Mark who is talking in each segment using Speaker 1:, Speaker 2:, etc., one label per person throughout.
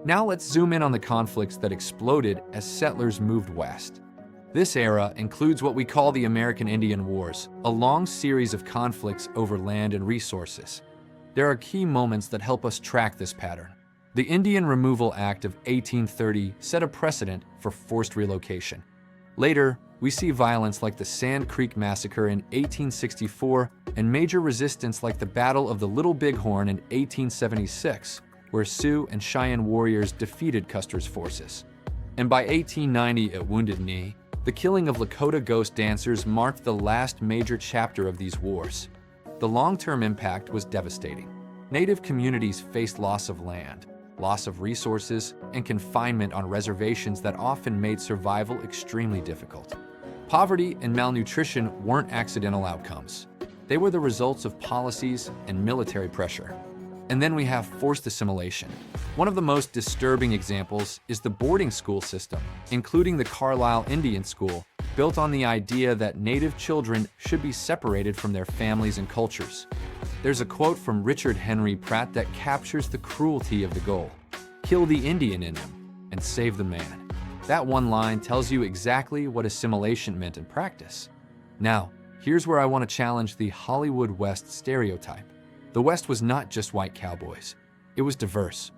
Speaker 1: Now let's zoom in on the conflicts that exploded as settlers moved west. This era includes what we call the American Indian Wars, a long series of conflicts over land and resources. There are key moments that help us track this pattern. The Indian Removal Act of 1830 set a precedent for forced relocation. Later, we see violence like the Sand Creek Massacre in 1864 and major resistance like the Battle of the Little Bighorn in 1876, where Sioux and Cheyenne warriors defeated Custer's forces. And by 1890 at Wounded Knee, the killing of Lakota ghost dancers marked the last major chapter of these wars. The long-term impact was devastating. Native communities faced loss of land, loss of resources, and confinement on reservations that often made survival extremely difficult. Poverty and malnutrition weren't accidental outcomes. They were the results of policies and military pressure. And then we have forced assimilation. One of the most disturbing examples is the boarding school system, including the Carlisle Indian School, built on the idea that Native children should be separated from their families and cultures. There's a quote from Richard Henry Pratt that captures the cruelty of the goal. Kill the Indian in him and save the man. That one line tells you exactly what assimilation meant in practice. Now, here's where I want to challenge the Hollywood West stereotype. The West was not just white cowboys. It was diverse.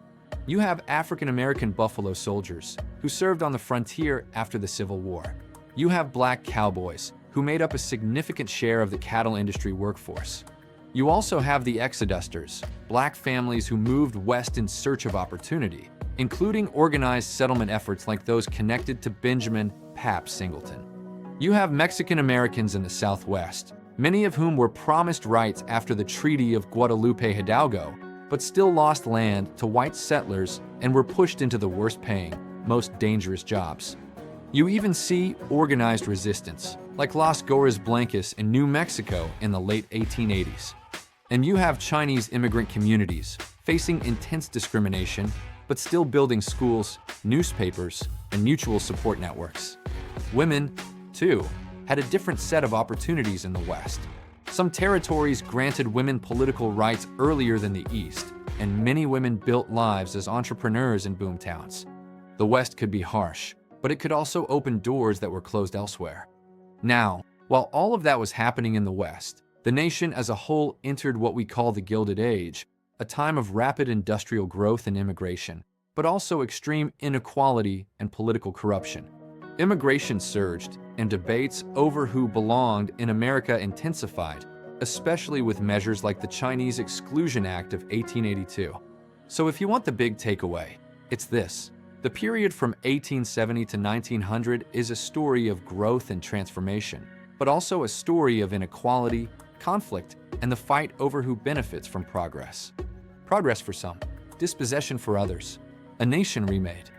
Speaker 1: You have African-American Buffalo Soldiers who served on the frontier after the Civil War. You have black cowboys who made up a significant share of the cattle industry workforce. You also have the exodusters, black families who moved west in search of opportunity, including organized settlement efforts like those connected to Benjamin Pap Singleton. You have Mexican Americans in the Southwest, many of whom were promised rights after the Treaty of Guadalupe Hidalgo, but still lost land to white settlers and were pushed into the worst-paying, most dangerous jobs. You even see organized resistance, like Las Gorras Blancas in New Mexico in the late 1880s. And you have Chinese immigrant communities facing intense discrimination, but still building schools, newspapers, and mutual support networks. Women, too, had a different set of opportunities in the West. Some territories granted women political rights earlier than the East, and many women built lives as entrepreneurs in boomtowns. The West could be harsh, but it could also open doors that were closed elsewhere. Now, while all of that was happening in the West, the nation as a whole entered what we call the Gilded Age, a time of rapid industrial growth and immigration, but also extreme inequality and political corruption. Immigration surged, and debates over who belonged in America intensified, especially with measures like the Chinese Exclusion Act of 1882. So if you want the big takeaway, it's this. The period from 1870 to 1900 is a story of growth and transformation, but also a story of inequality, conflict, and the fight over who benefits from progress. Progress for some, dispossession for others, a nation remade.